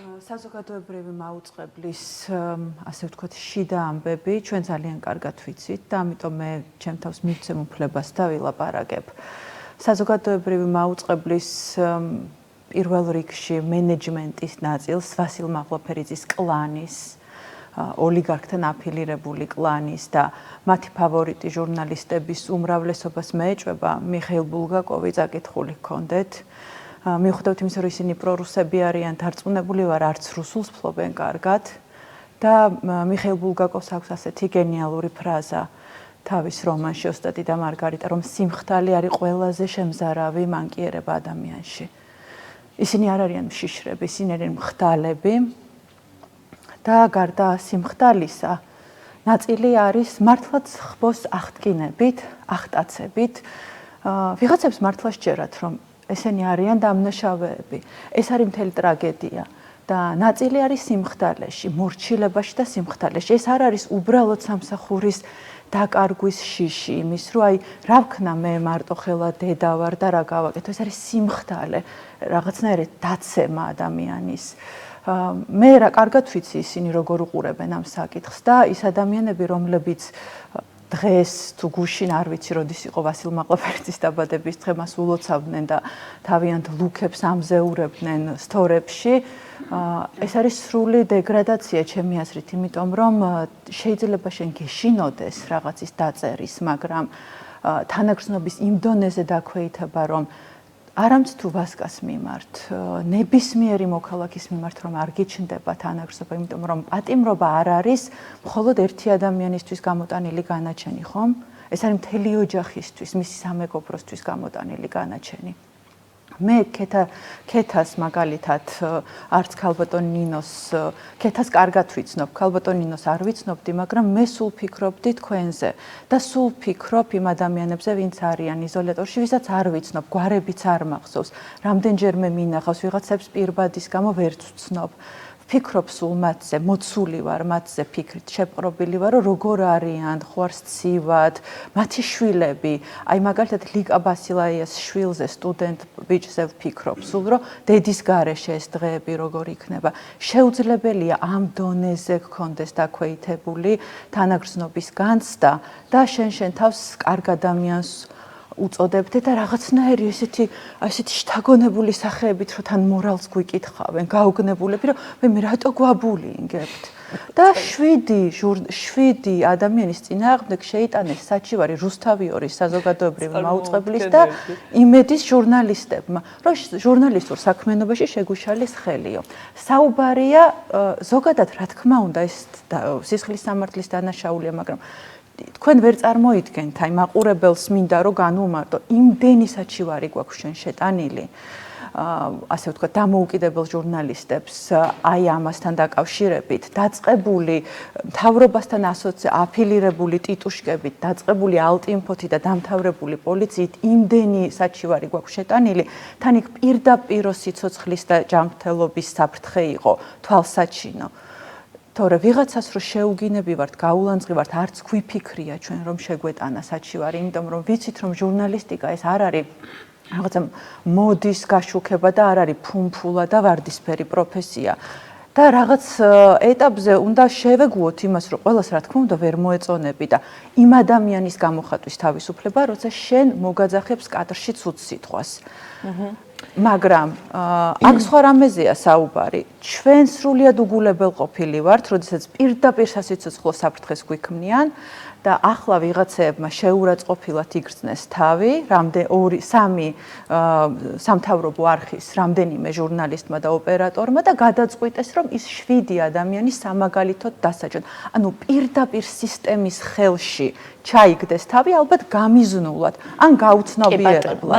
საზოგადოებრივი მაუწყებლის ასე ვთქვათ შიდა ამბები ჩვენ ძალიან კარგად ვიცით და ამიტომ მე ჩემ თავს მივცემ უფლებას და ვილაპარაკებ. საზოგადოებრივი მაუწყებლის პირველ რიგში მენეჯმენტის ნაწილს ვასილ მაღლაფერიძის კლანის ოლიგარქთან აფილირებული კლანის და მათი ფავორიტი ჟურნალისტების უმრავლესობას მეეჭვება მიხეილ ბულგაკოვი წაკითხული ჰქონდეთ. მიუხედავად იმისა, რომ ისინი პრორუსები არიან, დარწმუნებული ვარ, არც რუსულს ფლობენ კარგად და მიხეილ ბულგაკოვს აქვს ასეთი გენიალური ფრაზა თავის რომანში ოსტატი და მარგარიტა, რომ სიმხდალი არის ყველაზე შემზარავი მანკიერება ადამიანში. ისინი არ არიან მშიშრები, ისინი არიან მხდალები და გარდა სიმხდალისა, ნაწილი არის მართლაც ხბოს აღტკინებით, აღტაცებით. ვიღაცებს მართლა სჯერათ, რომ ესენი არიან დამნაშავეები. ეს არის მთელი ტრაგედია და ნაწილი არის სიმხდალეში, მორჩილებაში და სიმხდალეში. ეს არ არის უბრალოდ სამსახურის დაკარგვის შიში, იმის რომ აი რა ვქნა მე მარტო ხელა დედა ვარ და რა გავაკეთო. ეს არის სიმხდალე, რაღაცნაირად დაცემა ადამიანის. მე რა კარგად ვიცი ისინი როგორ უყურებენ ამ საკითხს და ის ადამიანები, რომლებიც დღეს თუ გუშინ არ ვიცი როდის იყო ვასილ მაღლაფერიძის დაბადების დღე, მას ულოცავდნენ და თავიანთ ლუქებს ამზეურებდნენ სტორებში. ეს არის სრული დეგრადაცია ჩემი აზრით, იმიტომ რომ შეიძლება შენ გეშინოდეს რაღაცის დაწერის, მაგრამ თანაგრძნობის იმ დონეზე დაქვეითება, რომ არამც თუ ვასკას მიმართ, ნებისმიერი მოქალაქის მიმართ, რომ არ გიჩნდება თანაგრძნობა, იმიტომ რომ პატიმრობა არ არის მხოლოდ ერთი ადამიანისთვის გამოტანილი განაჩენი, ხომ? ეს არის მთელი ოჯახისთვის, მისი სამეგობროსთვის გამოტანილი განაჩენი. მე ქეთას მაგალითად არც ქალბატონ ნინოს ქეთას კარგად ვიცნობ, ქალბატონ ნინოს არ ვიცნობდი, მაგრამ მე სულ ფიქრობდი თქვენზე და სულ ფიქრობ იმ ადამიანებზე, ვინც არიან იზოლატორში, ვისაც არ ვიცნობ, გვარებიც არ მახსოვს, რამდენჯერმე მინახავს, ვიღაცებს პირბადის გამო ვერც ვცნობ. ფიქრობ სულ მათზე, მოცული ვარ მათზე ფიქრით, შეპყრობილი ვარ, რომ როგორ არიან, ხო არ სცივად, მათი შვილები, აი მაგალითად ლიკა ბასილაიას შვილზე, სტუდენტ ბიჭზე ვფიქრობ სულ, რომ დედის გარეშე ეს დღეები როგორ იქნება. შეუძლებელია ამ დონეზე გქონდეს დაქვეითებული თანაგრძნობის განცდა და შენ თავს კარგ ადამიანს უწოდებდე და რაღაცნაირი ესეთი შთაგონებული სახეებით, რომ თან მორალს გვიკითხავენ, გაუგნებულები, რომ მე რატო გვაბულინგებთ. და 7 ადამიანის წინააღმდეგ შეიტანეს საჩივარი რუსთავიორის საზოგადოებრივი მაუწყებლის და იმედის ჟურნალისტებმა, რომ ჟურნალისტურ საქმიანობაში შეგვიშალის ხელიო. საუბარია ზოგადად, რა თქმა უნდა, ეს სისხლის სამართლის დანაშაულია, მაგრამ თქვენ ვერ წარმოიდგენთ, აი მაყურებელს მინდა რომ განვუმარტო, იმდენი საჩივარი გვაქვს შენ შეტანილი, ასე ვთქვათ, დამოუკიდებელ ჟურნალისტებს აი ამასთან დაკავშირებით, დაწყებული მთავრობასთან აფილირებული ტიტუშკებით, დაწყებული ალტინფოთი და დამთავრებული პოლიციით, იმდენი საჩივარი გვაქვს შეტანილი, თან იქ პირდაპირ სიცოცხლის და ჯანმრთელობის საფრთხე იყო, თვალსაჩინო. თორე ვიღაცას რო შეუგინები ვართ, გაულანძღი ვართ, არც გვიფიქრია ჩვენ რომ შეგვეტანა საჩივარი, იმიტომ რომ ვიცით რომ ჟურნალისტიკა ეს არ არის რაღაცა მოდის გაშუქება და არ არის ფუმფულა და ვარდისფერი პროფესია. და რაღაც ეტაპზე უნდა შევეგუოთ იმას, რომ ყველას რა თქმა უნდა ვერ მოეწონები და იმ ადამიანის გამოხატვის თავისუფლება, როცა შენ მოგაძახებს კადრში ცუდ სიტყვას. მაგრამ აქ სხვა რამეზეა საუბარი. ჩვენ სრულიად უგულებელ ყოფილი ვართ, როდესაც პირდაპირ სასიცოცხლო საფრთხეს გვიქმნიან და ახლა ვიღაცეებმა შეურაცხყოფილად იგრძნეს თავი, სამთავრობო არხის რამდენიმე ჟურნალისტმა და ოპერატორმა და გადაწყვიტეს, რომ ის 7 ადამიანი სამაგალითოდ დასაჯონ. ანუ პირდაპირ სისტემის ხელში ჩაიგდეს თავი, ალბათ გამიზნულად, ან გაუცნობიერებლად.